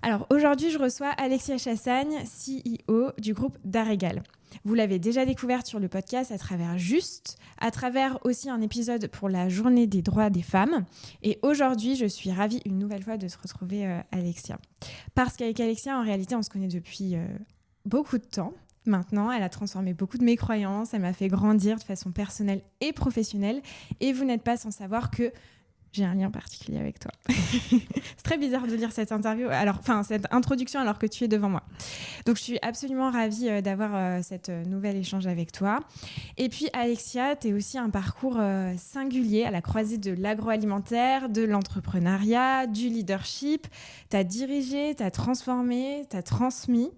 Alors aujourd'hui, je reçois Alexia Chassagne, CEO du groupe Daregal. Vous l'avez déjà découverte sur le podcast à travers Juste, à travers aussi un épisode pour la Journée des droits des femmes. Et aujourd'hui, je suis ravie une nouvelle fois de se retrouver Alexia. Parce qu'avec Alexia, en réalité, on se connaît depuis beaucoup de temps. Maintenant, elle a transformé beaucoup de mes croyances, elle m'a fait grandir de façon personnelle et professionnelle. Et vous n'êtes pas sans savoir que j'ai un lien particulier avec toi. C'est très bizarre de lire cette introduction alors que tu es devant moi. Donc, je suis absolument ravie d'avoir cette nouvel échange avec toi. Et puis, Alexia, tu es aussi un parcours singulier à la croisée de l'agroalimentaire, de l'entrepreneuriat, du leadership. Tu as dirigé, tu as transformé, tu as transmis.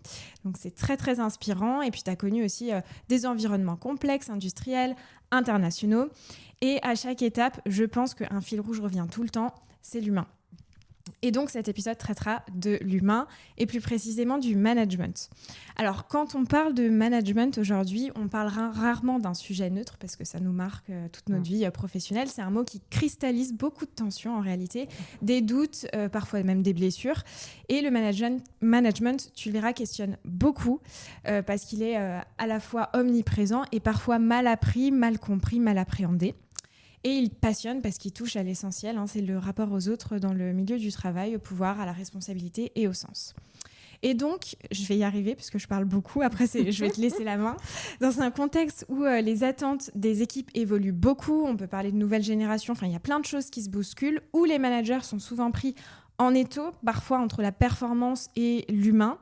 Donc, c'est très, très inspirant. Et puis, tu as connu aussi des environnements complexes, industriels, internationaux. Et à chaque étape, je pense qu'un fil rouge revient tout le temps, c'est l'humain. Et donc, cet épisode traitera de l'humain et plus précisément du management. Alors, quand on parle de management aujourd'hui, on parlera rarement d'un sujet neutre parce que ça nous marque toute notre vie professionnelle. C'est un mot qui cristallise beaucoup de tensions en réalité, des doutes, parfois même des blessures. Et le management, tu le verras, questionne beaucoup parce qu'il est à la fois omniprésent et parfois mal appris, mal compris, mal appréhendé. Et il passionne parce qu'il touche à l'essentiel, c'est le rapport aux autres dans le milieu du travail, au pouvoir, à la responsabilité et au sens. Et donc, je vais y arriver puisque je parle beaucoup, après je vais te laisser la main. Dans un contexte où les attentes des équipes évoluent beaucoup, on peut parler de nouvelle génération, il y a plein de choses qui se bousculent, où les managers sont souvent pris en étau, parfois entre la performance et l'humain.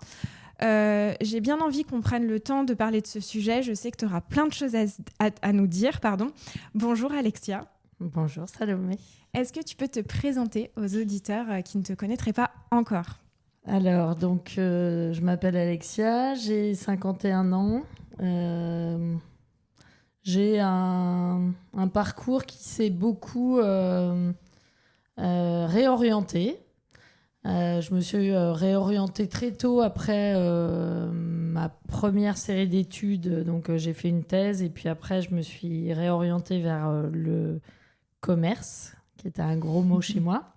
J'ai bien envie qu'on prenne le temps de parler de ce sujet. Je sais que tu auras plein de choses à nous dire. Bonjour Alexia. Bonjour Salomé. Est-ce que tu peux te présenter aux auditeurs qui ne te connaîtraient pas encore ? Alors, je m'appelle Alexia, j'ai 51 ans. J'ai un parcours qui s'est beaucoup réorienté. Je me suis réorientée très tôt après ma première série d'études. Donc, j'ai fait une thèse et puis après, je me suis réorientée vers le commerce, qui était un gros mot chez moi.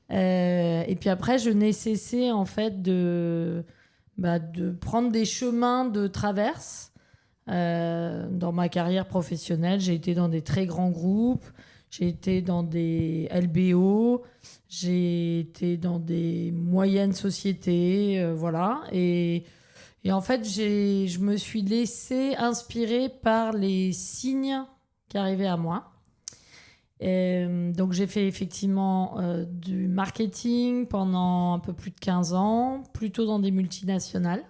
Et puis après, je n'ai cessé en fait de prendre des chemins de traverse. Dans ma carrière professionnelle, j'ai été dans des très grands groupes. J'ai été dans des LBO, j'ai été dans des moyennes sociétés, voilà. Et en fait, je me suis laissée inspirer par les signes qui arrivaient à moi. Donc, j'ai fait effectivement du marketing pendant un peu plus de 15 ans, plutôt dans des multinationales.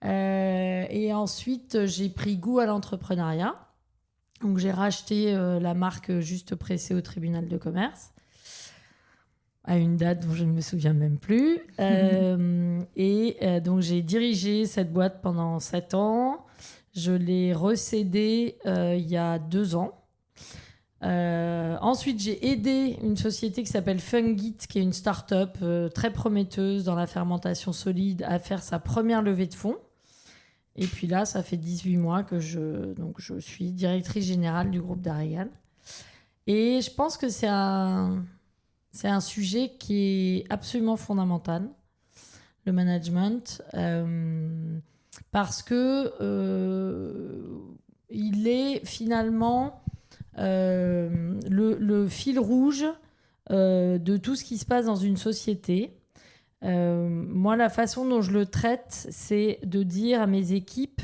Et ensuite, j'ai pris goût à l'entrepreneuriat. Donc, j'ai racheté la marque Juste Pressé au tribunal de commerce à une date dont je ne me souviens même plus. Donc, j'ai dirigé cette boîte pendant 7 ans. Je l'ai recédée il y a 2 ans. Ensuite, j'ai aidé une société qui s'appelle Fungit, qui est une start-up très prometteuse dans la fermentation solide, à faire sa première levée de fonds. Et puis là, ça fait 18 mois que je suis directrice générale du groupe Daregal. Et je pense que c'est un sujet qui est absolument fondamental, le management, parce que il est finalement le fil rouge de tout ce qui se passe dans une société. Moi, la façon dont je le traite, c'est de dire à mes équipes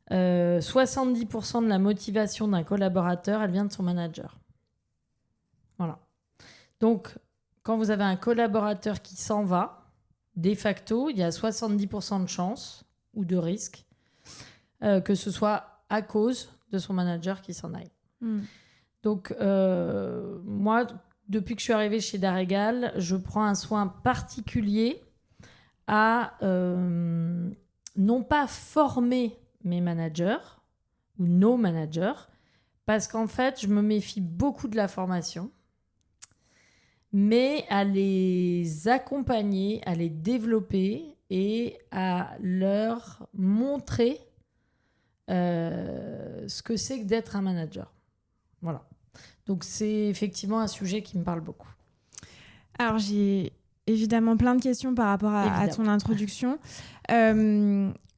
70% de la motivation d'un collaborateur, elle vient de son manager. Voilà. Donc, quand vous avez un collaborateur qui s'en va, de facto, il y a 70% de chance ou de risque que ce soit à cause de son manager qui s'en aille. Donc, moi, depuis que je suis arrivée chez Daregal, je prends un soin particulier à non pas former mes managers ou nos managers, parce qu'en fait, je me méfie beaucoup de la formation, mais à les accompagner, à les développer et à leur montrer ce que c'est que d'être un manager. Voilà. Donc, c'est effectivement un sujet qui me parle beaucoup. Alors, j'ai évidemment plein de questions par rapport à ton introduction.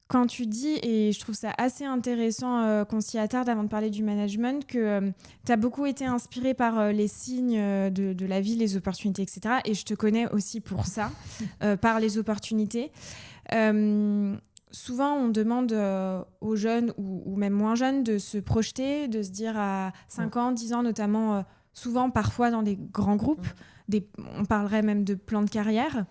Quand tu dis, et je trouve ça assez intéressant qu'on s'y attarde avant de parler du management, que tu as beaucoup été inspiré par les signes de la vie, les opportunités, etc. Et je te connais aussi pour ça, par les opportunités. Souvent, on demande aux jeunes ou même moins jeunes de se projeter, de se dire à 5 ans, 10 ans notamment, souvent parfois dans des grands groupes, on parlerait même de plan de carrière.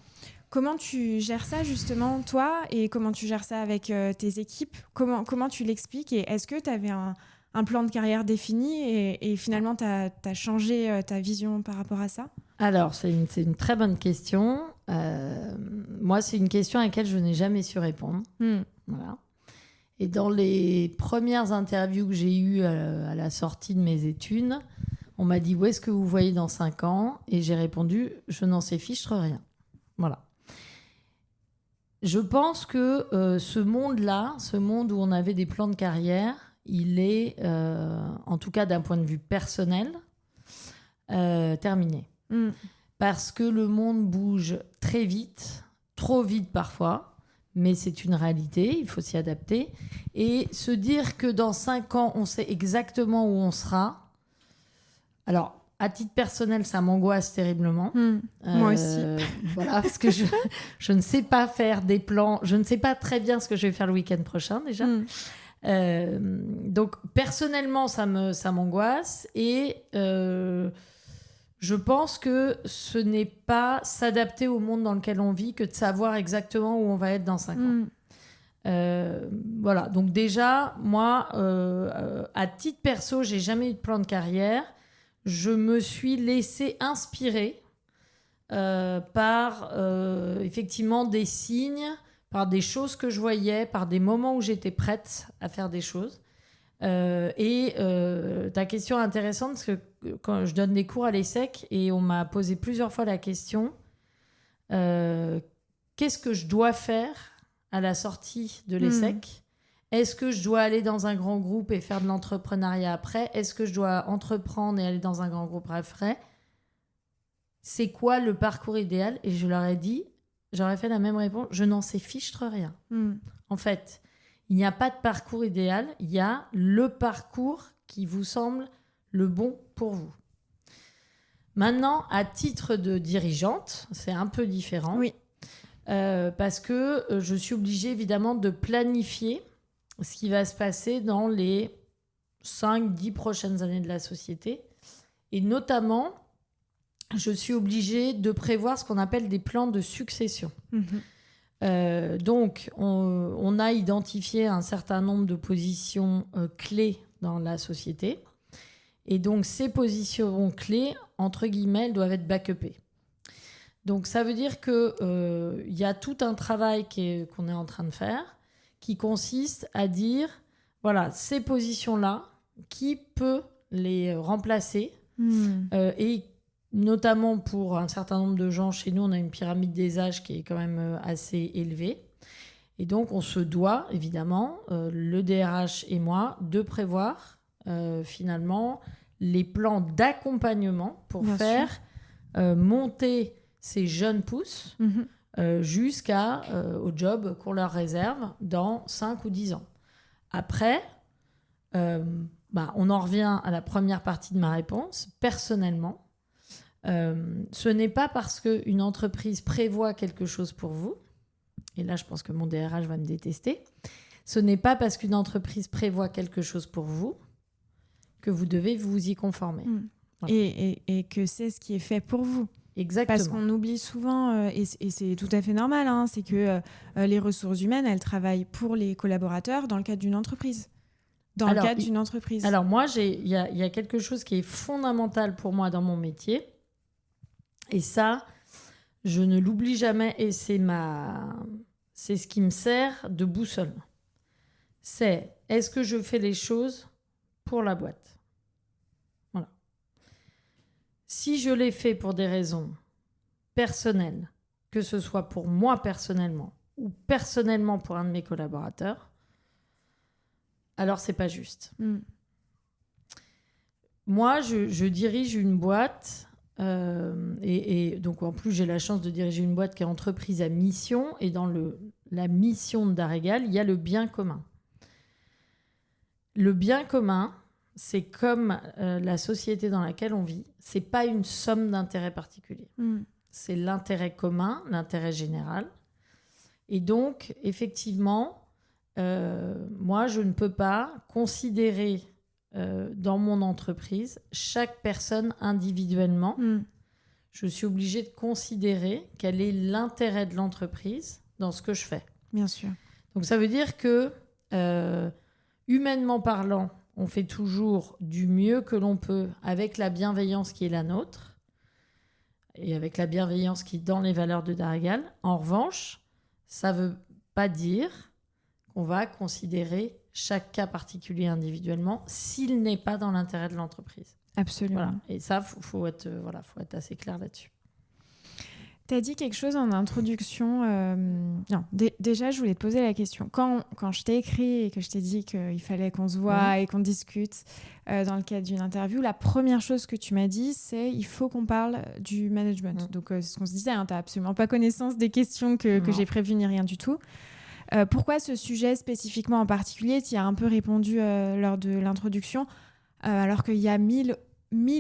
Comment tu gères ça justement, toi, et comment tu gères ça avec tes équipes ? Comment tu l'expliques ? Et est-ce que tu avais un plan de carrière défini et finalement tu as changé ta vision par rapport à ça ? Alors, c'est une très bonne question. Moi, c'est une question à laquelle je n'ai jamais su répondre. Voilà. Et dans les premières interviews que j'ai eues à la sortie de mes études, on m'a dit « Où est-ce que vous voyez dans 5 ans ?» Et j'ai répondu « Je n'en sais fichtre rien. » Voilà. Je pense que ce monde-là, ce monde où on avait des plans de carrière, il est, en tout cas d'un point de vue personnel, terminé. Parce que le monde bouge très vite, trop vite parfois, mais c'est une réalité, il faut s'y adapter. Et se dire que dans 5 ans, on sait exactement où on sera. Alors, à titre personnel, ça m'angoisse terriblement. Moi aussi. Voilà, parce que je ne sais pas faire des plans. Je ne sais pas très bien ce que je vais faire le week-end prochain, déjà. Donc, personnellement, ça m'angoisse. Et je pense que ce n'est pas s'adapter au monde dans lequel on vit que de savoir exactement où on va être dans 5 ans. Voilà. Donc, déjà, moi, à titre perso, j'ai jamais eu de plan de carrière. Je me suis laissée inspirer par effectivement des signes, par des choses que je voyais, par des moments où j'étais prête à faire des choses. Ta question est intéressante parce que quand je donne des cours à l'ESSEC et on m'a posé plusieurs fois la question qu'est-ce que je dois faire à la sortie de l'ESSEC ? Est-ce que je dois aller dans un grand groupe et faire de l'entrepreneuriat après ? Est-ce que je dois entreprendre et aller dans un grand groupe après ? C'est quoi le parcours idéal ? Et je leur ai dit, j'aurais fait la même réponse, je n'en sais fichtre rien. En fait, il n'y a pas de parcours idéal, il y a le parcours qui vous semble le bon pour vous. Maintenant, à titre de dirigeante, c'est un peu différent. Oui. Parce que je suis obligée évidemment de planifier ce qui va se passer dans les 5-10 prochaines années de la société. Et notamment, je suis obligée de prévoir ce qu'on appelle des plans de succession. Donc, on a identifié un certain nombre de positions clés dans la société. Et donc, ces positions clés, entre guillemets, elles doivent être backupées. Donc, ça veut dire qu'il y a tout un travail qu'on est en train de faire qui consiste à dire, voilà, ces positions-là, qui peut les remplacer et notamment pour un certain nombre de gens, chez nous, on a une pyramide des âges qui est quand même assez élevée. Et donc, on se doit, évidemment, le DRH et moi, de prévoir finalement les plans d'accompagnement pour faire monter ces jeunes pousses jusqu'au job qu'on leur réserve dans 5 ou 10 ans. Après, on en revient à la première partie de ma réponse. Personnellement, ce n'est pas parce qu'une entreprise prévoit quelque chose pour vous, et là je pense que mon DRH va me détester, ce n'est pas parce qu'une entreprise prévoit quelque chose pour vous que vous devez vous y conformer. Voilà. Et que c'est ce qui est fait pour vous. Exactement. Parce qu'on oublie souvent, et c'est tout à fait normal, c'est que les ressources humaines, elles travaillent pour les collaborateurs dans le cadre d'une entreprise. Alors moi, il y a quelque chose qui est fondamental pour moi dans mon métier. Et ça, je ne l'oublie jamais. Et c'est ce qui me sert de boussole. C'est, est-ce que je fais les choses pour la boîte ? Voilà. Si je les fais pour des raisons personnelles, que ce soit pour moi personnellement ou personnellement pour un de mes collaborateurs, alors c'est pas juste. Moi, je dirige une boîte Et donc, en plus, j'ai la chance de diriger une boîte qui est entreprise à mission. Et dans la mission d'Aregal, il y a le bien commun. Le bien commun, c'est comme la société dans laquelle on vit. C'est pas une somme d'intérêts particuliers. C'est l'intérêt commun, l'intérêt général. Et donc, effectivement, moi, je ne peux pas considérer dans mon entreprise chaque personne individuellement. Je suis obligée de considérer quel est l'intérêt de l'entreprise dans ce que je fais. Bien sûr. Donc, ça veut dire que, humainement parlant, on fait toujours du mieux que l'on peut avec la bienveillance qui est la nôtre et avec la bienveillance qui est dans les valeurs de d'Aregal. En revanche, ça ne veut pas dire qu'on va considérer chaque cas particulier individuellement s'il n'est pas dans l'intérêt de l'entreprise. Absolument. Voilà. Et ça, faut être assez clair là-dessus. Tu as dit quelque chose en introduction. Non, déjà, je voulais te poser la question. Quand je t'ai écrit et que je t'ai dit qu'il fallait qu'on se voit et qu'on discute dans le cadre d'une interview, la première chose que tu m'as dit, c'est il faut qu'on parle du management. Donc, c'est ce qu'on se disait. Tu n'as absolument pas connaissance des questions que j'ai prévues ni rien du tout. Pourquoi ce sujet spécifiquement en particulier? Tu y as un peu répondu lors de l'introduction, alors qu'il y a mille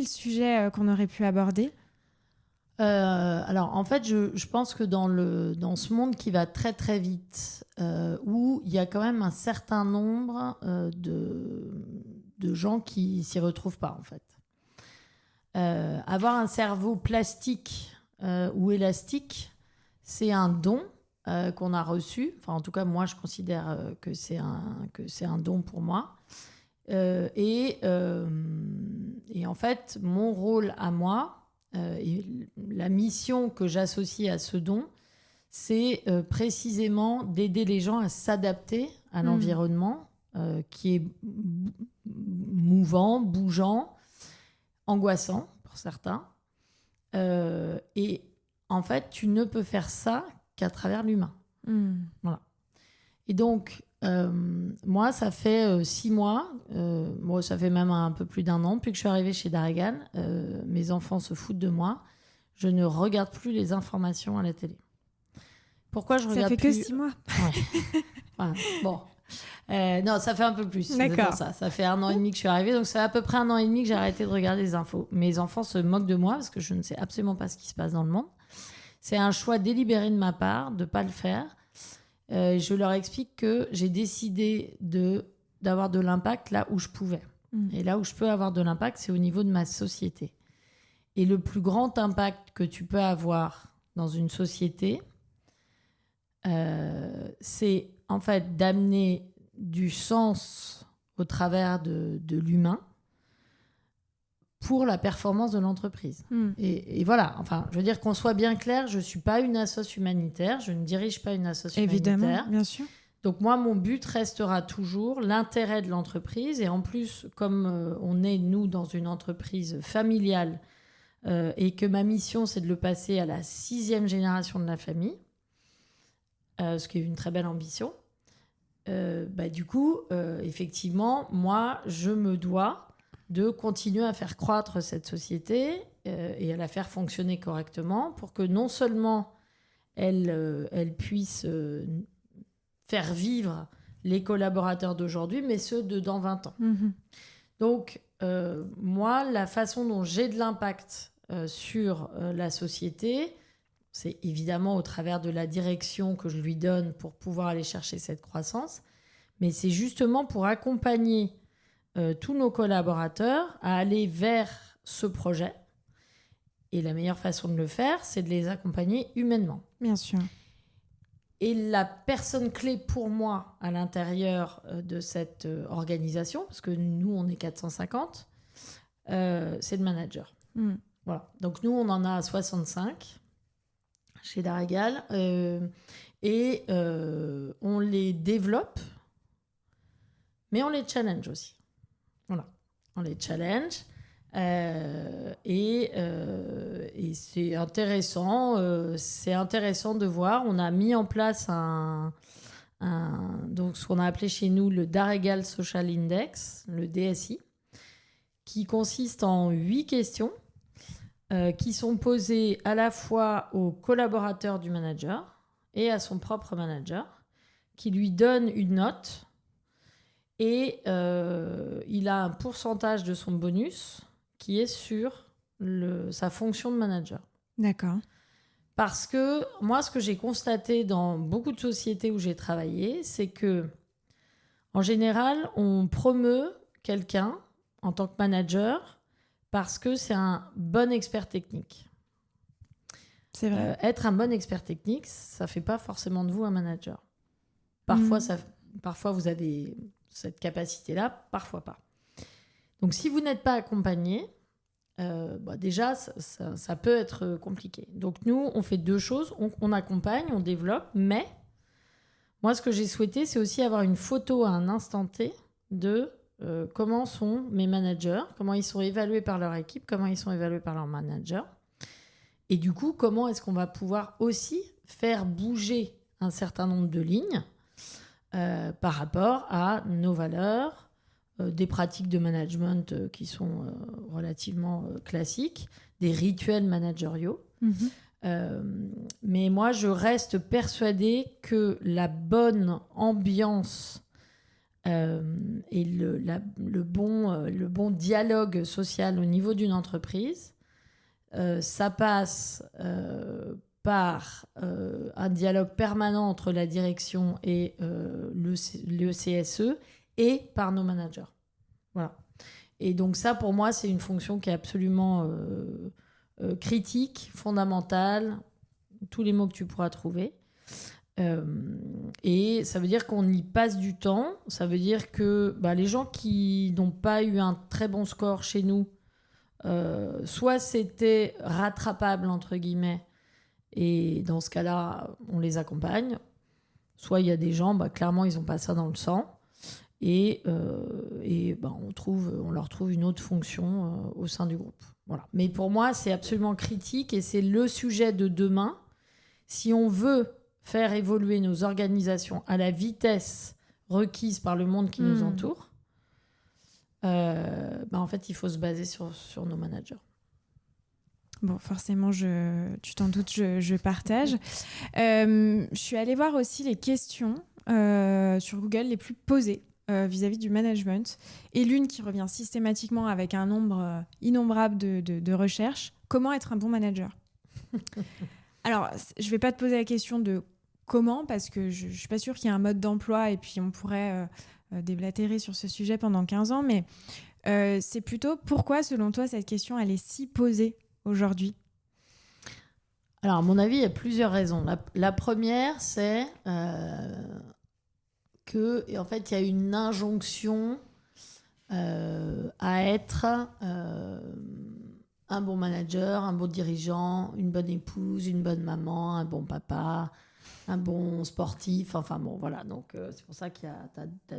sujets qu'on aurait pu aborder. Alors, en fait, je pense que dans ce monde qui va très très vite, où il y a quand même un certain nombre de gens qui s'y retrouvent pas, en fait. Avoir un cerveau plastique ou élastique, c'est un don qu'on a reçu. Enfin, en tout cas, moi, je considère que c'est un don pour moi. Et en fait, mon rôle à moi, et la mission que j'associe à ce don, c'est précisément d'aider les gens à s'adapter à l'environnement qui est mouvant, bougeant, angoissant pour certains. Et en fait, tu ne peux faire ça qu'à travers l'humain. Voilà. Et donc, moi, ça fait 6 mois, moi, ça fait même un peu plus d'1 an, depuis que je suis arrivée chez d'Aregal, mes enfants se foutent de moi. Je ne regarde plus les informations à la télé. Pourquoi je regarde plus... Ça fait que 6 mois. Ouais. Voilà. Bon. Non, ça fait un peu plus. D'accord. Ça fait 1 an et demi que je suis arrivée, donc ça fait à peu près 1 an et demi que j'ai arrêté de regarder les infos. Mes enfants se moquent de moi parce que je ne sais absolument pas ce qui se passe dans le monde. C'est un choix délibéré de ma part de ne pas le faire. Je leur explique que j'ai décidé d'avoir de l'impact là où je pouvais. Et là où je peux avoir de l'impact, c'est au niveau de ma société. Et le plus grand impact que tu peux avoir dans une société, c'est en fait d'amener du sens au travers de l'humain pour la performance de l'entreprise. Et voilà, enfin, je veux dire qu'on soit bien clair, je ne suis pas une assoce humanitaire, je ne dirige pas une assoce humanitaire. Évidemment, bien sûr. Donc moi, mon but restera toujours l'intérêt de l'entreprise. Et en plus, comme on est, nous, dans une entreprise familiale et que ma mission, c'est de le passer à la 6e génération de la famille, ce qui est une très belle ambition, du coup, effectivement, moi, je me dois de continuer à faire croître cette société et à la faire fonctionner correctement pour que non seulement elle puisse faire vivre les collaborateurs d'aujourd'hui, mais ceux de dans 20 ans. Donc, moi, la façon dont j'ai de l'impact sur la société, c'est évidemment au travers de la direction que je lui donne pour pouvoir aller chercher cette croissance, mais c'est justement pour accompagner tous nos collaborateurs à aller vers ce projet. Et la meilleure façon de le faire, c'est de les accompagner humainement. Bien sûr. Et la personne clé pour moi à l'intérieur de cette organisation, parce que nous, on est 450, c'est le manager. Voilà. Donc nous, on en a 65 chez d'Aregal. Et on les développe, mais on les challenge aussi. Voilà. On les challenge. Et c'est intéressant de voir. On a mis en place donc ce qu'on a appelé chez nous le d'Aregal Social Index, le DSI, qui consiste en 8 questions qui sont posées à la fois aux collaborateurs du manager et à son propre manager, qui lui donne une note et il a un pourcentage de son bonus qui est sur sa fonction de manager. D'accord. Parce que moi, ce que j'ai constaté dans beaucoup de sociétés où j'ai travaillé, c'est que en général, on promeut quelqu'un en tant que manager parce que c'est un bon expert technique. C'est vrai. Être un bon expert technique, ça ne fait pas forcément de vous un manager. Parfois, parfois vous avez cette capacité-là, parfois pas. Donc, si vous n'êtes pas accompagné, déjà, ça peut être compliqué. Donc, nous, on fait deux choses. On accompagne, on développe, mais moi, ce que j'ai souhaité, c'est aussi avoir une photo à un instant T de comment sont mes managers, comment ils sont évalués par leur équipe, comment ils sont évalués par leur manager. Et du coup, comment est-ce qu'on va pouvoir aussi faire bouger un certain nombre de lignes par rapport à nos valeurs, des pratiques de management qui sont relativement classiques, des rituels managériaux. Mais moi, je reste persuadée que la bonne ambiance et le bon dialogue social au niveau d'une entreprise, ça passe par un dialogue permanent entre la direction et le CSE et par nos managers. Voilà. Et donc ça, pour moi, c'est une fonction qui est absolument critique, fondamentale, tous les mots que tu pourras trouver. Et ça veut dire qu'on y passe du temps. Ça veut dire que les gens qui n'ont pas eu un très bon score chez nous, soit c'était rattrapable, entre guillemets, et dans ce cas-là, on les accompagne. Soit il y a des gens, clairement, ils n'ont pas ça dans le sang. Et on leur trouve une autre fonction au sein du groupe. Voilà. Mais pour moi, c'est absolument critique et c'est le sujet de demain. Si on veut faire évoluer nos organisations à la vitesse requise par le monde qui nous entoure, en fait, il faut se baser sur nos managers. Bon, forcément, tu t'en doutes, je partage. Je suis allée voir aussi les questions sur Google les plus posées vis-à-vis du management. Et l'une qui revient systématiquement avec un nombre innombrable de recherches. Comment être un bon manager? Alors, je ne vais pas te poser la question de comment, parce que je ne suis pas sûre qu'il y ait un mode d'emploi et puis on pourrait déblatérer sur ce sujet pendant 15 ans. Mais c'est plutôt pourquoi, selon toi, cette question, elle est si posée aujourd'hui? Alors, à mon avis, il y a plusieurs raisons. La première, c'est que, en fait, il y a une injonction à être un bon manager, un bon dirigeant, une bonne épouse, une bonne maman, un bon papa, un bon sportif. Enfin, bon, voilà. Donc, c'est pour ça qu'il y a ta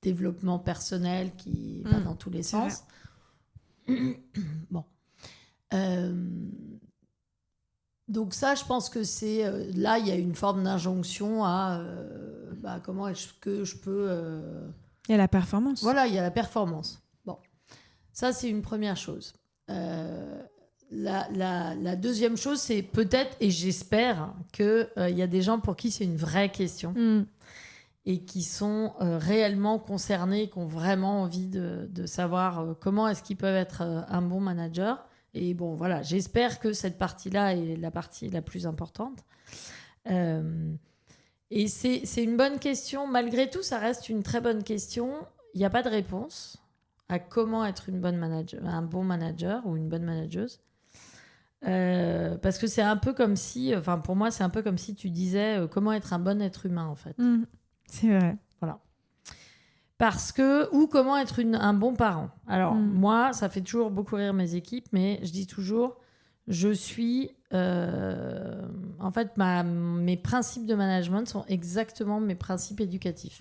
développement personnel qui va dans tous les sens. Bon. Donc ça, je pense que c'est... là, il y a une forme d'injonction à comment est-ce que je peux... Il y a la performance. Voilà, il y a la performance. Bon, ça, c'est une première chose. La deuxième chose, c'est peut-être, et j'espère, qu'il y a des gens pour qui c'est une vraie question et qui sont réellement concernés, qui ont vraiment envie de savoir comment est-ce qu'ils peuvent être un bon manager. Et bon, voilà, j'espère que cette partie-là est la partie la plus importante. Et c'est une bonne question. Malgré tout, ça reste une très bonne question. Il n'y a pas de réponse à comment être un bon manager ou une bonne manageuse. Parce que c'est un peu comme si... Enfin, pour moi, c'est un peu comme si tu disais comment être un bon être humain, en fait. C'est vrai. Voilà. Ou comment être un bon parent. Alors, moi, ça fait toujours beaucoup rire mes équipes, mais je dis toujours, je suis... en fait, mes principes de management sont exactement mes principes éducatifs.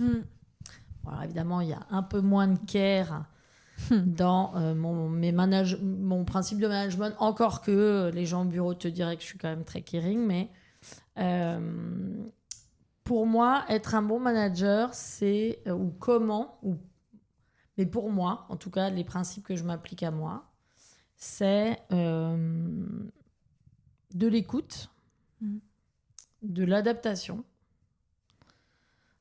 Alors, évidemment, il y a un peu moins de care dans mon principe de management, encore que les gens au bureau te diraient que je suis quand même très caring, mais... pour moi, être un bon manager, c'est... mais pour moi, en tout cas, les principes que je m'applique à moi, c'est de l'écoute, de l'adaptation.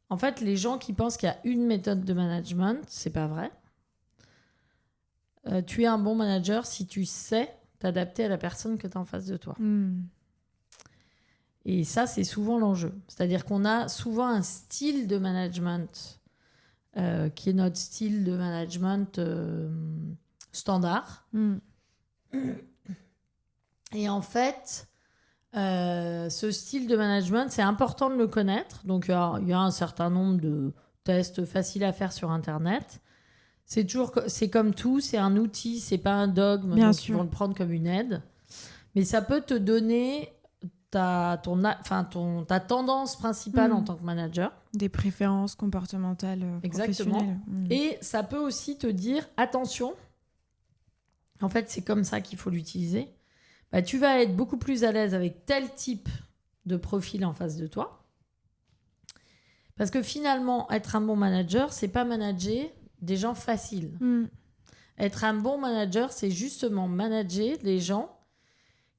En fait, les gens qui pensent qu'il y a une méthode de management, c'est pas vrai. Tu es un bon manager si tu sais t'adapter à la personne que tu as en face de toi. Et ça, c'est souvent l'enjeu. C'est-à-dire qu'on a souvent un style de management qui est notre style de management standard. Et en fait, ce style de management, c'est important de le connaître. Donc, il y a un certain nombre de tests faciles à faire sur Internet. C'est comme tout, c'est un outil, c'est pas un dogme. Bien donc sûr. ils vont le prendre comme une aide. Mais ça peut te donner ta tendance principale en tant que manager. Des préférences comportementales professionnelles. Et ça peut aussi te dire, attention, en fait, c'est comme ça qu'il faut l'utiliser. Bah, tu vas être beaucoup plus à l'aise avec tel type de profil en face de toi. Parce que finalement, être un bon manager, c'est pas manager des gens faciles. Être un bon manager, c'est justement manager les gens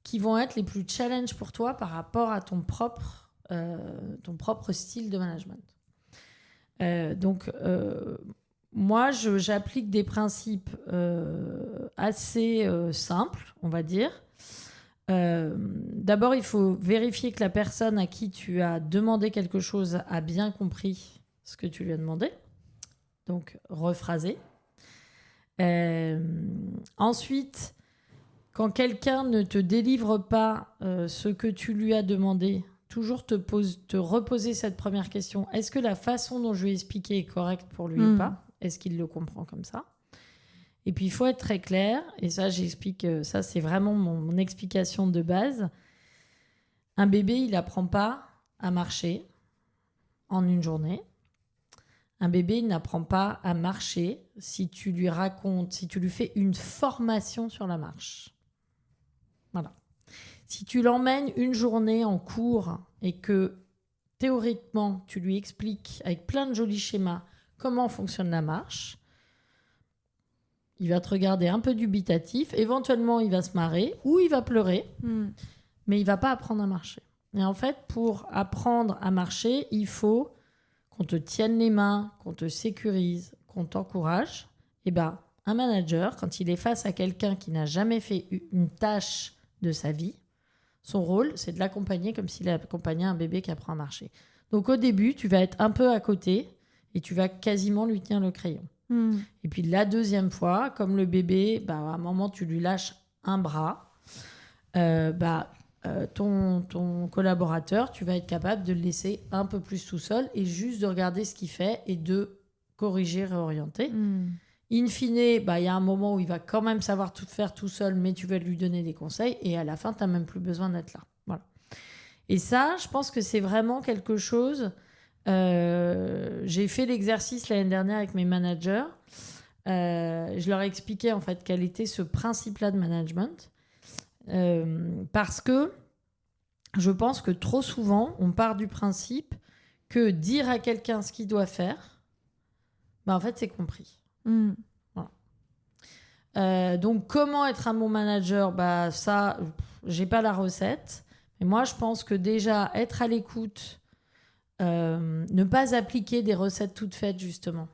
qui vont être les plus challenge pour toi par rapport à ton propre style de management. Moi, j'applique des principes assez simples, on va dire. D'abord, il faut vérifier que la personne à qui tu as demandé quelque chose a bien compris ce que tu lui as demandé. Donc, rephraser. Ensuite, quand quelqu'un ne te délivre pas ce que tu lui as demandé, toujours te reposer cette première question. Est-ce que la façon dont je lui ai expliqué est correcte pour lui ou pas ? Est-ce qu'il le comprend comme ça ? Et puis, il faut être très clair. Et ça, j'explique. Ça, c'est vraiment mon explication de base. Un bébé, il n'apprend pas à marcher en une journée. Un bébé, il n'apprend pas à marcher si tu lui racontes, si tu lui fais une formation sur la marche. Voilà. Si tu l'emmènes une journée en cours et que théoriquement, tu lui expliques avec plein de jolis schémas comment fonctionne la marche, il va te regarder un peu dubitatif. Éventuellement, il va se marrer ou il va pleurer, mais il ne va pas apprendre à marcher. Et en fait, pour apprendre à marcher, il faut qu'on te tienne les mains, qu'on te sécurise, qu'on t'encourage. Et ben, un manager, quand il est face à quelqu'un qui n'a jamais fait une tâche de sa vie, son rôle, c'est de l'accompagner comme s'il accompagnait un bébé qui apprend à marcher. Donc au début, tu vas être un peu à côté et tu vas quasiment lui tenir le crayon. Et puis la deuxième fois, comme le bébé, à un moment, tu lui lâches un bras, ton collaborateur, tu vas être capable de le laisser un peu plus tout seul et juste de regarder ce qu'il fait et de corriger, réorienter. In fine, il y a un moment où il va quand même savoir tout faire tout seul, mais tu vas lui donner des conseils et à la fin, tu n'as même plus besoin d'être là. Voilà. Et ça, je pense que c'est vraiment quelque chose... j'ai fait l'exercice l'année dernière avec mes managers. Je leur ai expliqué en fait quel était ce principe-là de management. Parce que je pense que trop souvent, on part du principe que dire à quelqu'un ce qu'il doit faire, en fait, c'est compris. Voilà. Donc, comment être un bon manager ? Ça, j'ai pas la recette. Mais moi, je pense que déjà, être à l'écoute, ne pas appliquer des recettes toutes faites, justement,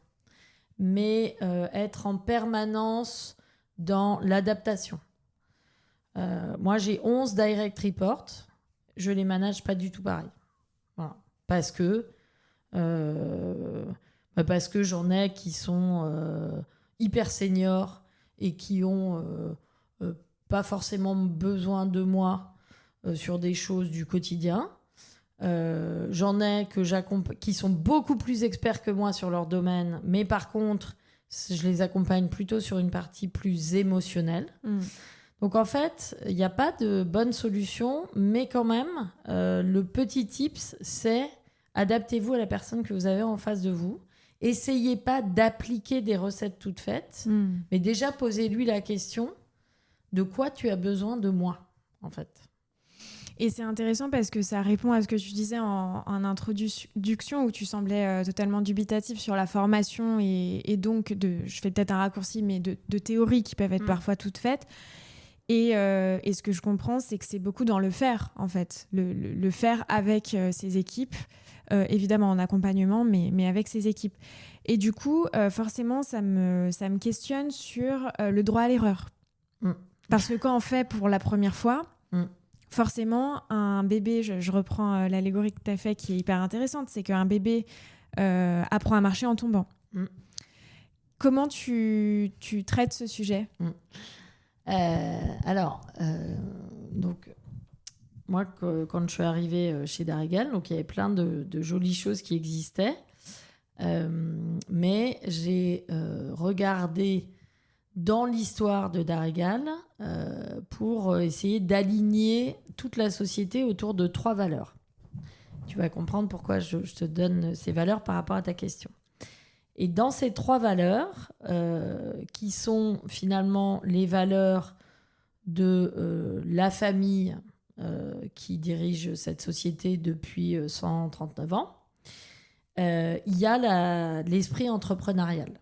mais être en permanence dans l'adaptation. Moi, j'ai 11 direct reports. Je les manage pas du tout pareil. Voilà. Parce que j'en ai qui sont hyper seniors et qui ont pas forcément besoin de moi sur des choses du quotidien. J'en ai qui sont beaucoup plus experts que moi sur leur domaine, mais par contre, je les accompagne plutôt sur une partie plus émotionnelle. Donc en fait, il n'y a pas de bonne solution, mais quand même, le petit tips, c'est adaptez-vous à la personne que vous avez en face de vous. Essayez pas d'appliquer des recettes toutes faites, mais déjà posez-lui la question de quoi tu as besoin de moi, en fait. Et c'est intéressant parce que ça répond à ce que tu disais en introduction où tu semblais totalement dubitatif sur la formation et donc, je fais peut-être un raccourci, mais de théories qui peuvent être parfois toutes faites. Et ce que je comprends, c'est que c'est beaucoup dans le faire, en fait. Le faire avec ses équipes, évidemment en accompagnement, mais avec ses équipes. Et du coup, forcément, ça me questionne sur le droit à l'erreur. Parce que quand on fait pour la première fois, forcément, un bébé, je reprends l'allégorie que tu as fait qui est hyper intéressante, c'est qu'un bébé apprend à marcher en tombant. Comment tu traites ce sujet ? Donc, moi, quand je suis arrivée chez Darrigal, donc il y avait plein de jolies choses qui existaient, mais j'ai regardé dans l'histoire de Darrigal pour essayer d'aligner toute la société autour de 3 valeurs. Tu vas comprendre pourquoi je te donne ces valeurs par rapport à ta question. Et dans ces 3 valeurs, qui sont finalement les valeurs de la famille qui dirige cette société depuis 139 ans, il y a l'esprit entrepreneurial.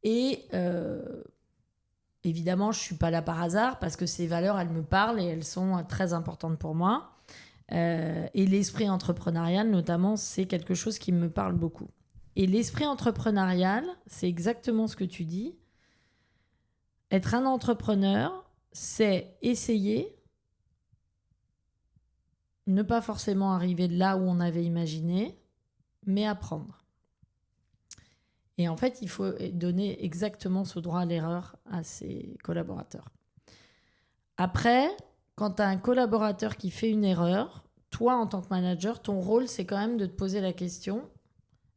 Et évidemment, je ne suis pas là par hasard parce que ces valeurs, elles me parlent et elles sont très importantes pour moi. Et l'esprit entrepreneurial, notamment, c'est quelque chose qui me parle beaucoup. Et l'esprit entrepreneurial, c'est exactement ce que tu dis. Être un entrepreneur, c'est essayer, ne pas forcément arriver là où on avait imaginé, mais apprendre. Et en fait, il faut donner exactement ce droit à l'erreur à ses collaborateurs. Après, quand tu as un collaborateur qui fait une erreur, toi, en tant que manager, ton rôle, c'est quand même de te poser la question,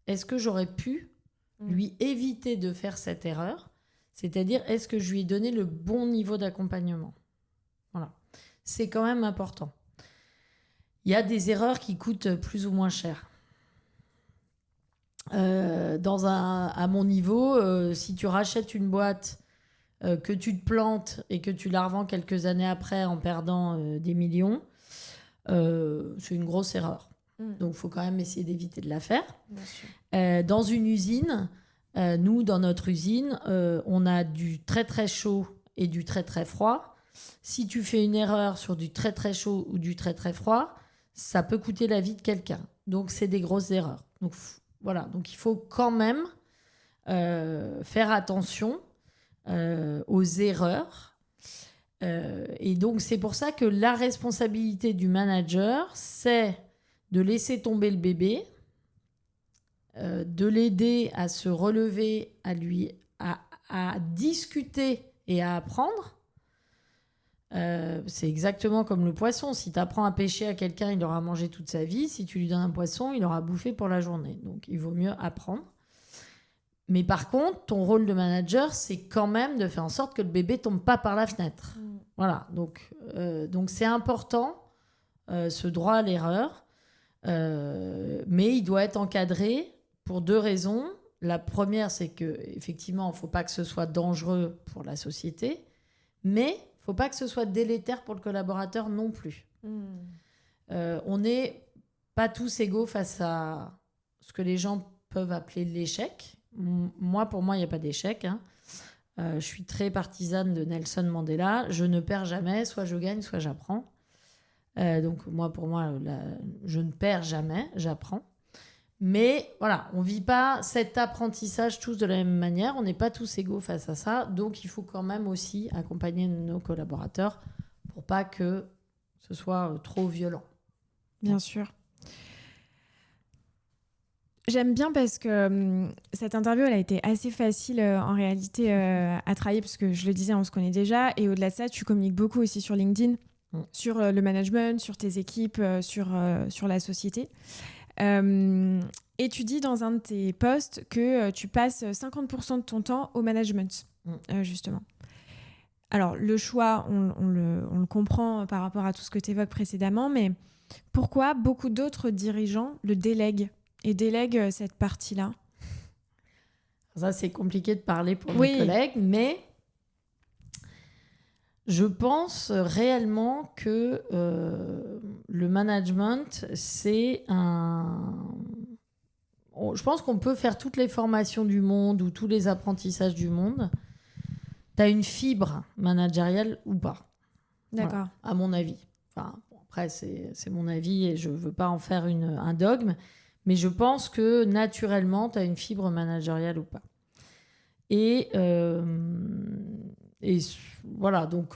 est-ce que j'aurais pu lui éviter de faire cette erreur ? C'est-à-dire, est-ce que je lui ai donné le bon niveau d'accompagnement ? Voilà. C'est quand même important. Il y a des erreurs qui coûtent plus ou moins cher. À mon niveau, si tu rachètes une boîte, que tu te plantes et que tu la revends quelques années après en perdant des millions, c'est une grosse erreur. Donc, il faut quand même essayer d'éviter de la faire. Dans une usine, nous, dans notre usine, on a du très très chaud et du très très froid. Si tu fais une erreur sur du très très chaud ou du très très froid, ça peut coûter la vie de quelqu'un. Donc, c'est des grosses erreurs. Donc, voilà. Donc, il faut quand même faire attention aux erreurs. Et donc, c'est pour ça que la responsabilité du manager, c'est de laisser tomber le bébé, de l'aider à se relever, à discuter et à apprendre. C'est exactement comme le poisson. Si tu apprends à pêcher à quelqu'un, il aura mangé toute sa vie. Si tu lui donnes un poisson, il aura bouffé pour la journée. Donc, il vaut mieux apprendre. Mais par contre, ton rôle de manager, c'est quand même de faire en sorte que le bébé tombe pas par la fenêtre. Voilà. Donc c'est important, ce droit à l'erreur. Mais il doit être encadré pour 2 raisons. La première, c'est qu'effectivement, il ne faut pas que ce soit dangereux pour la société, mais il ne faut pas que ce soit délétère pour le collaborateur non plus. On n'est pas tous égaux face à ce que les gens peuvent appeler l'échec. Pour moi, il n'y a pas d'échec. Je suis très partisane de Nelson Mandela. Je ne perds jamais, soit je gagne, soit j'apprends. Donc, pour moi, je ne perds jamais, j'apprends. Mais voilà, on ne vit pas cet apprentissage tous de la même manière. On n'est pas tous égaux face à ça. Donc, il faut quand même aussi accompagner nos collaborateurs pour pas que ce soit trop violent. Bien sûr. J'aime bien parce que cette interview, elle a été assez facile en réalité à travailler parce que je le disais, on se connaît déjà. Et au-delà de ça, tu communiques beaucoup aussi sur LinkedIn, sur le management, sur tes équipes, sur la société. Et tu dis dans un de tes posts que tu passes 50% de ton temps au management, justement. Alors, le choix, on le comprend par rapport à tout ce que tu évoques précédemment, mais pourquoi beaucoup d'autres dirigeants le délèguent et délèguent cette partie-là ? Ça, c'est compliqué de parler pour mes collègues, mais je pense réellement que le management, c'est je pense qu'on peut faire toutes les formations du monde ou tous les apprentissages du monde. tu as une fibre managériale ou pas. D'accord. Voilà, à mon avis. Enfin, bon, après, c'est mon avis et je ne veux pas en faire un dogme, mais je pense que naturellement, tu as une fibre managériale ou pas. Et voilà, donc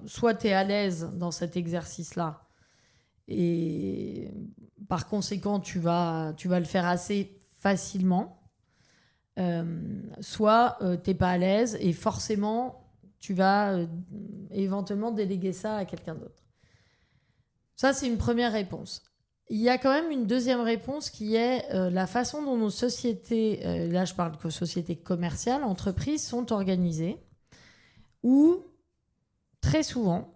soit tu es à l'aise dans cet exercice-là, et par conséquent, tu vas le faire assez facilement, soit tu n'es pas à l'aise et forcément, tu vas éventuellement déléguer ça à quelqu'un d'autre. Ça, c'est une première réponse. Il y a quand même une deuxième réponse qui est la façon dont nos sociétés, là je parle que sociétés commerciales, entreprises, sont organisées, où très souvent,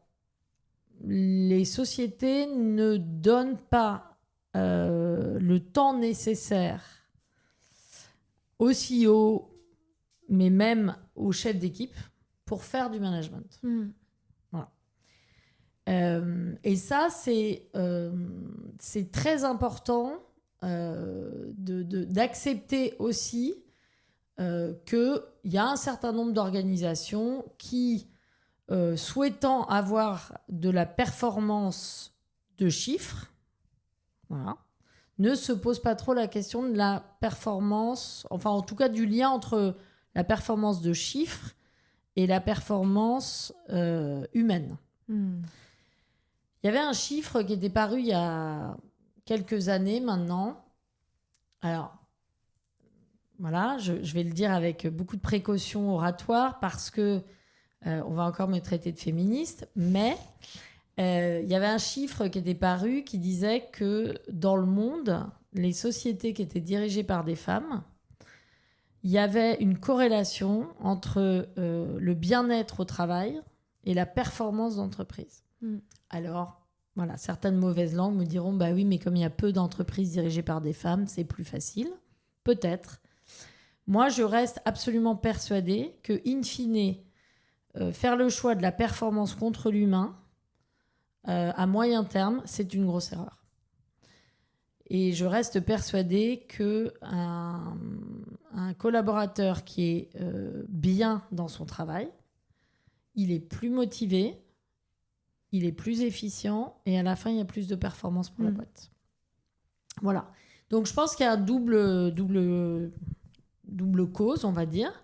les sociétés ne donnent pas le temps nécessaire au CEO, mais même au chef d'équipe, pour faire du management. Voilà. Et ça, c'est très important d'accepter aussi qu'il y a un certain nombre d'organisations qui, souhaitant avoir de la performance de chiffres, voilà, ne se posent pas trop la question de la performance, enfin en tout cas du lien entre la performance de chiffres et la performance humaine. Il y avait un chiffre qui était paru il y a quelques années maintenant. Alors, voilà, je vais le dire avec beaucoup de précautions oratoires parce que on va encore me traiter de féministe, mais il y avait un chiffre qui était paru qui disait que dans le monde, les sociétés qui étaient dirigées par des femmes, il y avait une corrélation entre le bien-être au travail et la performance d'entreprise. Alors, voilà, certaines mauvaises langues me diront, bah oui, mais comme il y a peu d'entreprises dirigées par des femmes, c'est plus facile. Peut-être. Moi, je reste absolument persuadée que, in fine, faire le choix de la performance contre l'humain, à moyen terme, c'est une grosse erreur. Et je reste persuadée qu'un collaborateur qui est bien dans son travail, il est plus motivé, il est plus efficient et à la fin, il y a plus de performance pour la boîte. Voilà. Donc, je pense qu'il y a un double cause, on va dire.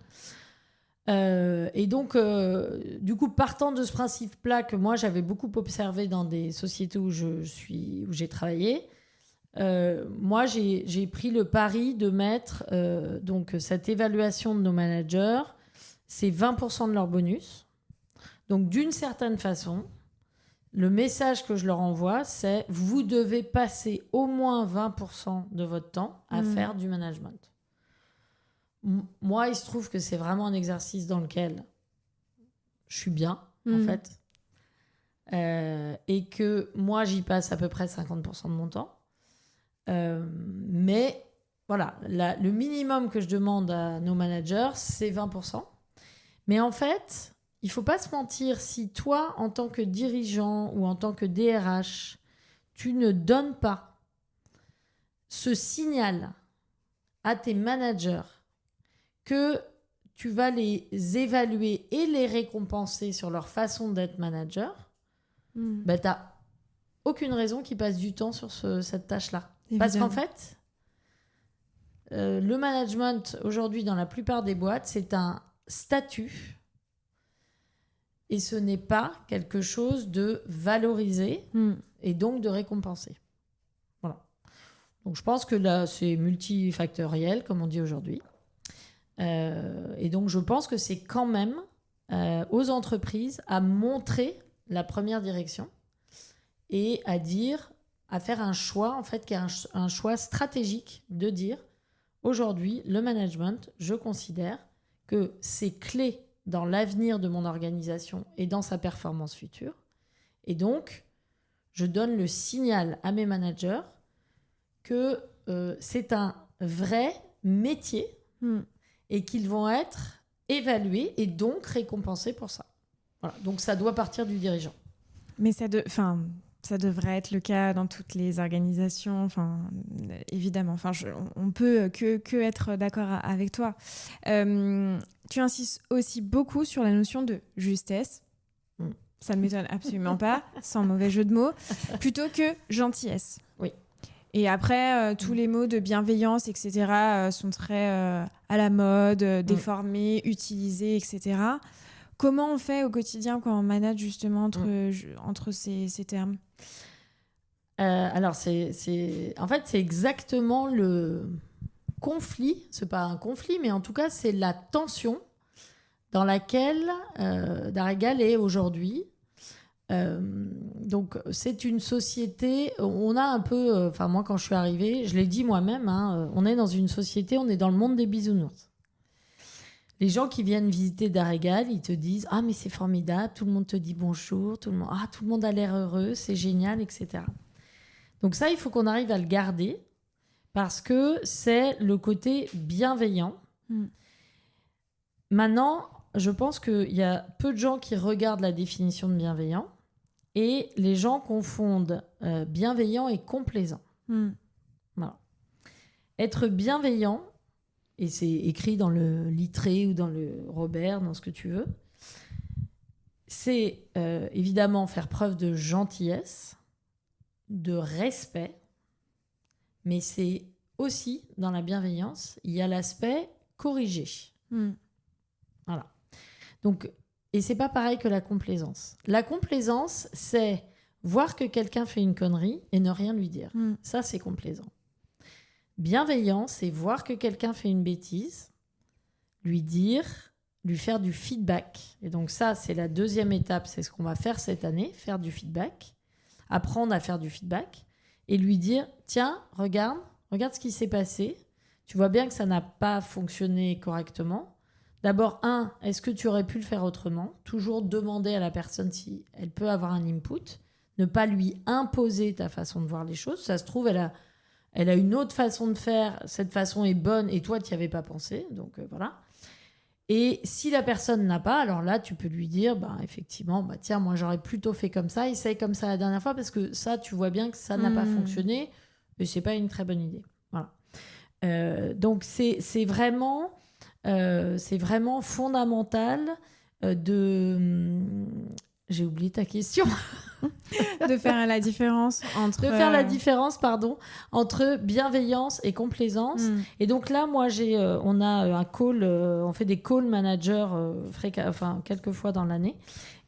Et donc, du coup, partant de ce principe-là que moi, j'avais beaucoup observé dans des sociétés où j'ai travaillé, moi, j'ai pris le pari de mettre donc, cette évaluation de nos managers, c'est 20% de leur bonus. Donc, d'une certaine façon, le message que je leur envoie, c'est vous devez passer au moins 20% de votre temps à faire du management. Moi, il se trouve que c'est vraiment un exercice dans lequel je suis bien, en fait. Et que moi, j'y passe à peu près 50% de mon temps. Mais voilà, le minimum que je demande à nos managers, c'est 20%. Mais en fait, il ne faut pas se mentir, si toi, en tant que dirigeant ou en tant que DRH, tu ne donnes pas ce signal à tes managers que tu vas les évaluer et les récompenser sur leur façon d'être manager, bah, tu n'as aucune raison qu'ils passent du temps sur cette tâche-là. Évidemment. Parce qu'en fait, le management, aujourd'hui, dans la plupart des boîtes, c'est un statut et ce n'est pas quelque chose de valorisé et donc de récompensé. Voilà. Donc, je pense que là, c'est multifactoriel, comme on dit aujourd'hui. Et donc, je pense que c'est quand même aux entreprises à montrer la première direction et à faire un choix, en fait, qui est un choix stratégique de dire aujourd'hui, le management, je considère que c'est clé dans l'avenir de mon organisation et dans sa performance future. Et donc, je donne le signal à mes managers que c'est un vrai métier et qu'ils vont être évalués et donc récompensés pour ça. Voilà. Donc, ça doit partir du dirigeant. Mais ça devrait être le cas dans toutes les organisations, évidemment. On peut que être d'accord avec toi. tu insistes aussi beaucoup sur la notion de justesse. Ça ne m'étonne absolument pas, sans mauvais jeu de mots, plutôt que gentillesse. Oui. Et après, tous les mots de bienveillance, etc., sont très à la mode, déformés, utilisés, etc. Comment on fait au quotidien quand on manage justement entre ces termes ? Alors, en fait, c'est exactement le conflit. C'est pas un conflit, mais en tout cas, c'est la tension dans laquelle d'Aregal est aujourd'hui. Donc, c'est une société. On a un peu. Enfin, moi, quand je suis arrivée, je l'ai dit moi-même, on est dans une société, on est dans le monde des bisounours. Les gens qui viennent visiter Daregal, ils te disent « Ah, mais c'est formidable, tout le monde te dit bonjour, tout le monde a l'air heureux, c'est génial, etc. » Donc ça, il faut qu'on arrive à le garder parce que c'est le côté bienveillant. Maintenant, je pense qu'il y a peu de gens qui regardent la définition de bienveillant et les gens confondent bienveillant et complaisant. Voilà. Être bienveillant, et c'est écrit dans le Littré ou dans le Robert, dans ce que tu veux, c'est évidemment faire preuve de gentillesse, de respect, mais c'est aussi, dans la bienveillance, il y a l'aspect corriger. Voilà. Donc, et c'est pas pareil que la complaisance. La complaisance, c'est voir que quelqu'un fait une connerie et ne rien lui dire. Ça, c'est complaisant. Bienveillant, c'est voir que quelqu'un fait une bêtise, lui dire, lui faire du feedback. Et donc ça, c'est la deuxième étape, c'est ce qu'on va faire cette année, faire du feedback, apprendre à faire du feedback et lui dire, tiens, regarde ce qui s'est passé. Tu vois bien que ça n'a pas fonctionné correctement. D'abord, est-ce que tu aurais pu le faire autrement ? Toujours demander à la personne si elle peut avoir un input, ne pas lui imposer ta façon de voir les choses. Ça se trouve, elle a une autre façon de faire, cette façon est bonne et toi, tu n'y avais pas pensé. Donc voilà. Et si la personne n'a pas, alors là, tu peux lui dire, effectivement, tiens, moi, j'aurais plutôt fait comme ça, essaye comme ça la dernière fois, parce que ça, tu vois bien que ça n'a pas fonctionné, mais ce n'est pas une très bonne idée. Voilà. Donc, c'est vraiment fondamental de... J'ai oublié ta question. De faire la différence entre... De faire la différence, entre bienveillance et complaisance. Et donc là, moi, on a un call, on fait des call managers quelques fois dans l'année.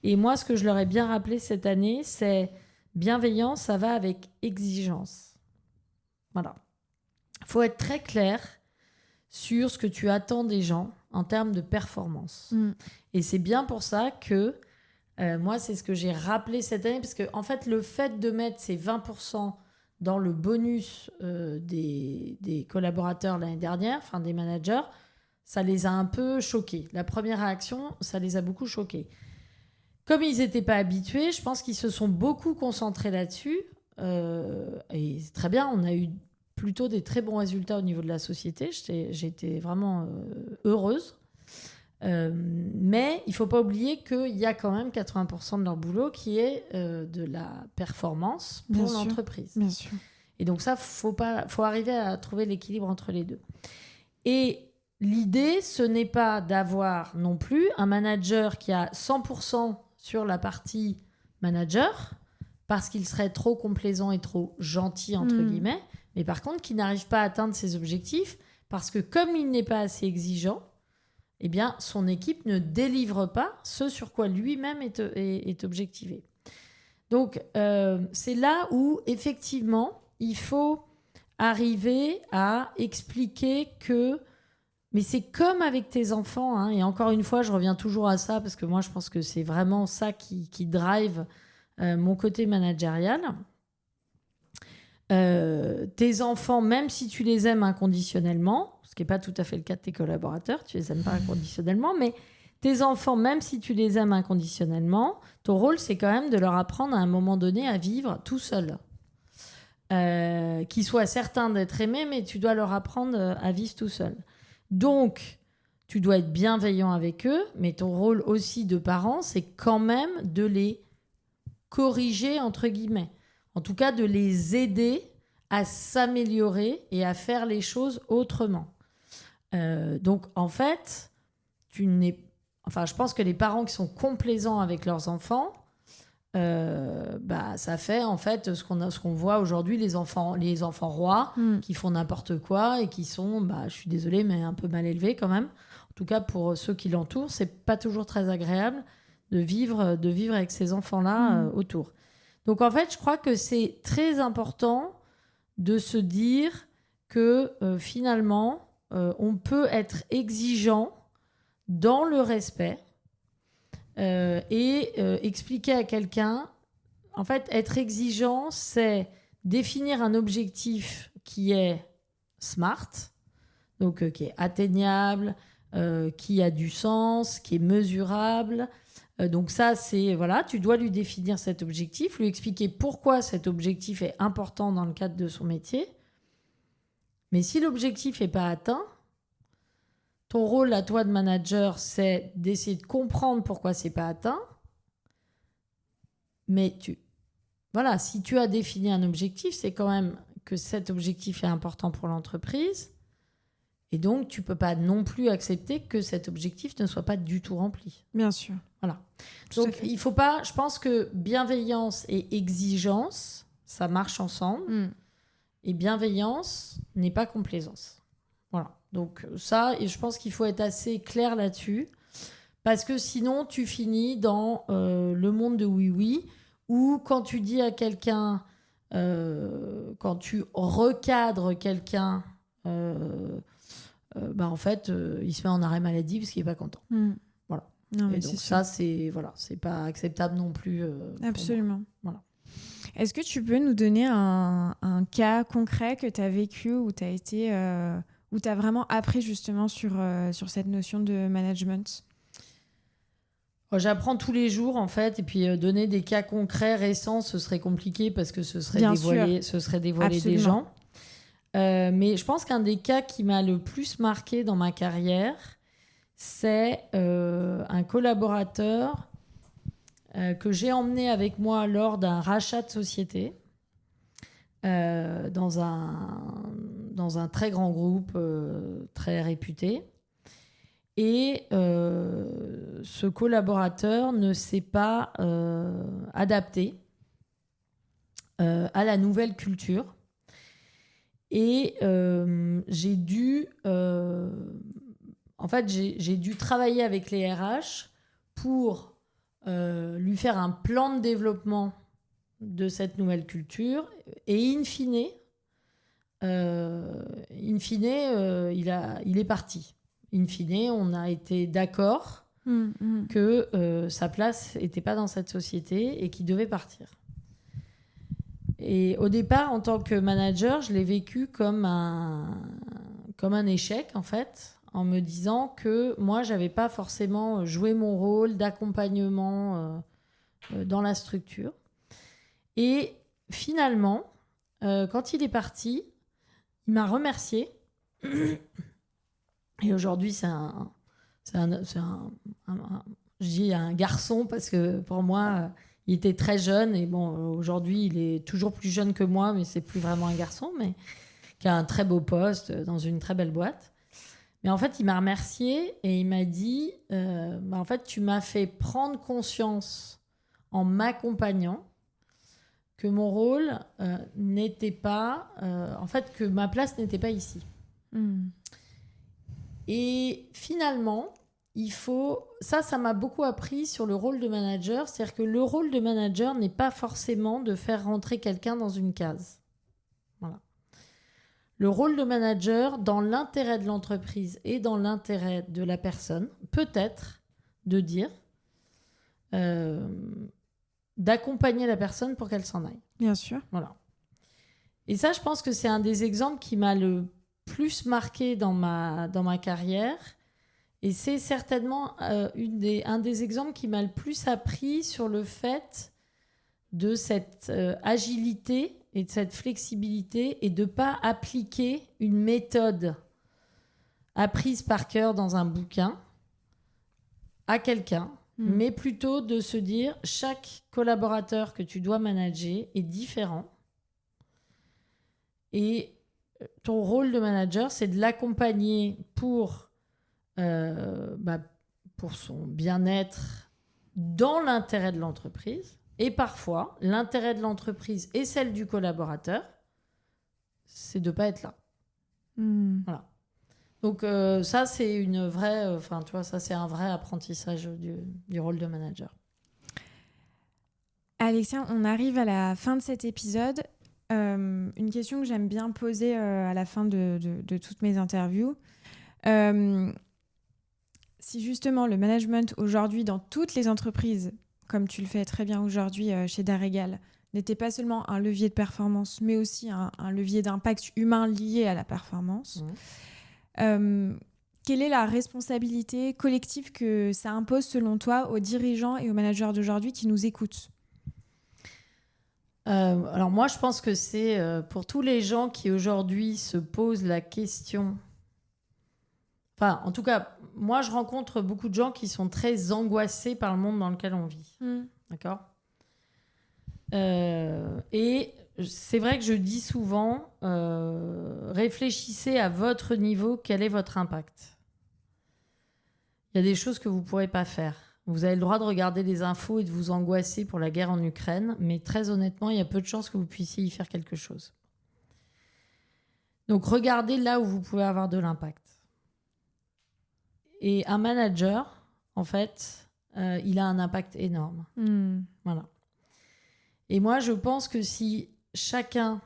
Et moi, ce que je leur ai bien rappelé cette année, c'est bienveillance, ça va avec exigence. Voilà. Il faut être très clair sur ce que tu attends des gens en termes de performance. Et c'est bien pour ça que moi, c'est ce que j'ai rappelé cette année, parce que en fait, le fait de mettre ces 20% dans le bonus des collaborateurs l'année dernière, enfin des managers, ça les a un peu choqués. La première réaction, ça les a beaucoup choqués. Comme ils n'étaient pas habitués, je pense qu'ils se sont beaucoup concentrés là-dessus. Et c'est très bien, on a eu plutôt des très bons résultats au niveau de la société. J'étais vraiment heureuse. Mais il ne faut pas oublier qu'il y a quand même 80% de leur boulot qui est de la performance pour l'entreprise. Bien sûr. Et donc ça, faut arriver à trouver l'équilibre entre les deux. Et l'idée, ce n'est pas d'avoir non plus un manager qui a 100% sur la partie manager, parce qu'il serait trop complaisant et trop gentil, entre guillemets, mais par contre, qui n'arrive pas à atteindre ses objectifs, parce que comme il n'est pas assez exigeant, eh bien, son équipe ne délivre pas ce sur quoi lui-même est objectivé. Donc, c'est là où, effectivement, il faut arriver à expliquer que... Mais c'est comme avec tes enfants, et encore une fois, je reviens toujours à ça, parce que moi, je pense que c'est vraiment ça qui drive mon côté managérial. Tes enfants, même si tu les aimes inconditionnellement, ce qui n'est pas tout à fait le cas de tes collaborateurs, tu les aimes pas inconditionnellement, mais tes enfants, même si tu les aimes inconditionnellement, ton rôle, c'est quand même de leur apprendre à un moment donné à vivre tout seul. Qu'ils soient certains d'être aimés, mais tu dois leur apprendre à vivre tout seul. Donc, tu dois être bienveillant avec eux, mais ton rôle aussi de parent, c'est quand même de les corriger, entre guillemets. En tout cas, de les aider à s'améliorer et à faire les choses autrement. Donc, en fait, je pense que les parents qui sont complaisants avec leurs enfants, ça fait en fait ce qu'on voit aujourd'hui, les enfants rois qui font n'importe quoi et qui sont, je suis désolée, mais un peu mal élevés quand même. En tout cas, pour ceux qui l'entourent, c'est pas toujours très agréable de vivre avec ces enfants-là autour. Donc en fait, je crois que c'est très important de se dire que finalement, on peut être exigeant dans le respect et expliquer à quelqu'un. En fait, être exigeant, c'est définir un objectif qui est smart, donc qui est atteignable, qui a du sens, qui est mesurable. Donc ça, c'est, voilà, tu dois lui définir cet objectif, lui expliquer pourquoi cet objectif est important dans le cadre de son métier. Mais si l'objectif n'est pas atteint, ton rôle à toi de manager, c'est d'essayer de comprendre pourquoi c'est pas atteint. Mais si tu as défini un objectif, c'est quand même que cet objectif est important pour l'entreprise. Et donc, tu peux pas non plus accepter que cet objectif ne soit pas du tout rempli. Bien sûr. Voilà. Donc, il faut pas... Je pense que bienveillance et exigence, ça marche ensemble. Et bienveillance n'est pas complaisance. Voilà. Donc ça, et je pense qu'il faut être assez clair là-dessus. Parce que sinon, tu finis dans le monde de oui-oui, où quand tu dis à quelqu'un, quand tu recadres quelqu'un... en fait, il se met en arrêt maladie parce qu'il n'est pas content. Voilà. Non, et donc ça, c'est pas acceptable non plus. Absolument. Voilà. Est-ce que tu peux nous donner un cas concret que tu as vécu où tu as vraiment appris justement sur cette notion de management ? J'apprends tous les jours en fait, et puis donner des cas concrets récents, ce serait compliqué parce que ce serait dévoiler des gens. Mais je pense qu'un des cas qui m'a le plus marqué dans ma carrière, c'est un collaborateur que j'ai emmené avec moi lors d'un rachat de société dans un très grand groupe très réputé. Et ce collaborateur ne s'est pas adapté à la nouvelle culture. Et j'ai dû travailler avec les RH pour lui faire un plan de développement de cette nouvelle culture. Et in fine, il est parti. In fine, on a été d'accord que sa place n'était pas dans cette société et qu'il devait partir. Et au départ, en tant que manager, je l'ai vécu comme un échec, en fait, en me disant que moi, je n'avais pas forcément joué mon rôle d'accompagnement dans la structure. Et finalement, quand il est parti, il m'a remercié. Et aujourd'hui, c'est je dis un garçon parce que pour moi... il était très jeune et aujourd'hui, il est toujours plus jeune que moi, mais c'est plus vraiment un garçon, mais qui a un très beau poste dans une très belle boîte. Mais en fait, il m'a remercié et il m'a dit en fait, tu m'as fait prendre conscience en m'accompagnant que mon rôle n'était pas... en fait, que ma place n'était pas ici. Et finalement... Ça m'a beaucoup appris sur le rôle de manager. C'est-à-dire que le rôle de manager n'est pas forcément de faire rentrer quelqu'un dans une case. Voilà. Le rôle de manager, dans l'intérêt de l'entreprise et dans l'intérêt de la personne, peut être de dire d'accompagner la personne pour qu'elle s'en aille. Bien sûr. Voilà. Et ça, je pense que c'est un des exemples qui m'a le plus marqué dans ma carrière. Et c'est certainement un des exemples qui m'a le plus appris sur le fait de cette agilité et de cette flexibilité et de ne pas appliquer une méthode apprise par cœur dans un bouquin à quelqu'un, mais plutôt de se dire chaque collaborateur que tu dois manager est différent. Et ton rôle de manager, c'est de l'accompagner pour pour son bien-être dans l'intérêt de l'entreprise. Et parfois, l'intérêt de l'entreprise et celle du collaborateur, c'est de ne pas être là. Voilà. Donc ça, c'est une vraie... tu vois, ça, c'est un vrai apprentissage du rôle de manager. Alexia, on arrive à la fin de cet épisode. Une question que j'aime bien poser à la fin de toutes mes interviews. Si justement le management aujourd'hui dans toutes les entreprises, comme tu le fais très bien aujourd'hui chez Daregal, n'était pas seulement un levier de performance, mais aussi un levier d'impact humain lié à la performance, quelle est la responsabilité collective que ça impose selon toi aux dirigeants et aux managers d'aujourd'hui qui nous écoutent ? Alors moi, je pense que c'est pour tous les gens qui aujourd'hui se posent la question... Enfin, en tout cas, moi, je rencontre beaucoup de gens qui sont très angoissés par le monde dans lequel on vit. D'accord ? Et c'est vrai que je dis souvent, réfléchissez à votre niveau, quel est votre impact ? Il y a des choses que vous ne pourrez pas faire. Vous avez le droit de regarder les infos et de vous angoisser pour la guerre en Ukraine, mais très honnêtement, il y a peu de chances que vous puissiez y faire quelque chose. Donc, regardez là où vous pouvez avoir de l'impact. Et un manager, en fait, il a un impact énorme. Voilà. Et moi, je pense que si chacun,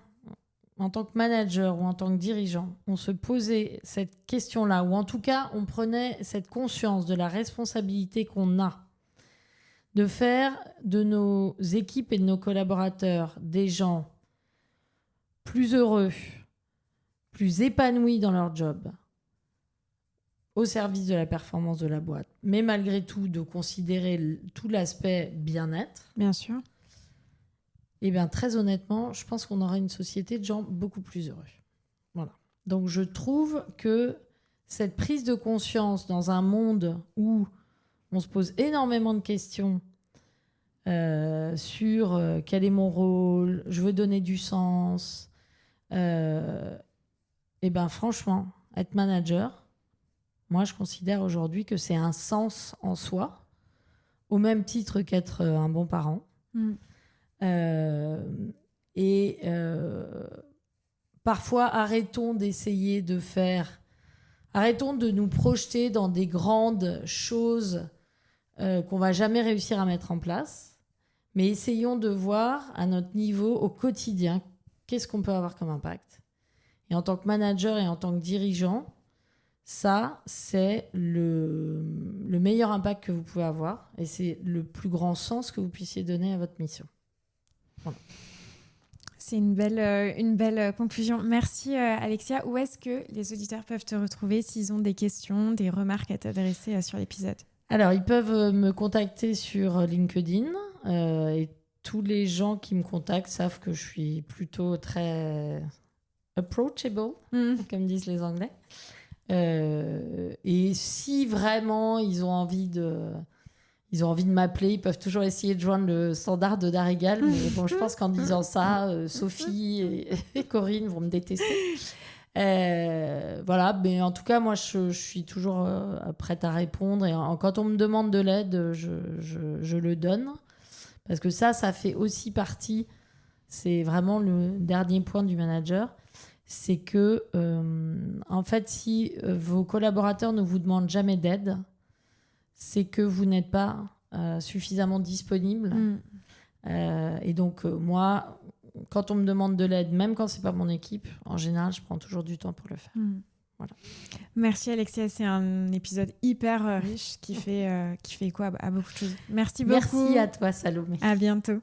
en tant que manager ou en tant que dirigeant, on se posait cette question-là, ou en tout cas, on prenait cette conscience de la responsabilité qu'on a de faire de nos équipes et de nos collaborateurs des gens plus heureux, plus épanouis dans leur job, au service de la performance de la boîte, mais malgré tout, de considérer tout l'aspect bien-être. Bien sûr. Eh bien, très honnêtement, je pense qu'on aura une société de gens beaucoup plus heureux. Voilà. Donc, je trouve que cette prise de conscience dans un monde où on se pose énormément de questions sur quel est mon rôle, je veux donner du sens, eh bien, franchement, être manager, moi, je considère aujourd'hui que c'est un sens en soi, au même titre qu'être un bon parent. Parfois, arrêtons de nous projeter dans des grandes choses qu'on va jamais réussir à mettre en place, mais essayons de voir à notre niveau, au quotidien, qu'est-ce qu'on peut avoir comme impact. Et en tant que manager et en tant que dirigeant, ça, c'est le meilleur impact que vous pouvez avoir et c'est le plus grand sens que vous puissiez donner à votre mission. Voilà. C'est une belle conclusion. Merci Alexia. Où est-ce que les auditeurs peuvent te retrouver s'ils ont des questions, des remarques à t'adresser sur l'épisode ? Alors, ils peuvent me contacter sur LinkedIn et tous les gens qui me contactent savent que je suis plutôt très approachable, comme disent les Anglais. Et si vraiment ils ont envie de m'appeler, ils peuvent toujours essayer de joindre le standard de Daregal, mais bon, je pense qu'en disant ça, Sophie et Corinne vont me détester. Voilà, mais en tout cas, moi, je suis toujours prête à répondre. Et quand on me demande de l'aide, je le donne. Parce que ça fait aussi partie, c'est vraiment le dernier point du manager, c'est que, en fait, si vos collaborateurs ne vous demandent jamais d'aide, c'est que vous n'êtes pas suffisamment disponible. Et donc, moi, quand on me demande de l'aide, même quand c'est pas mon équipe, en général, je prends toujours du temps pour le faire. Voilà. Merci Alexia, c'est un épisode hyper riche qui fait écho à beaucoup de choses. Merci beaucoup. Merci à toi Salomé. À bientôt.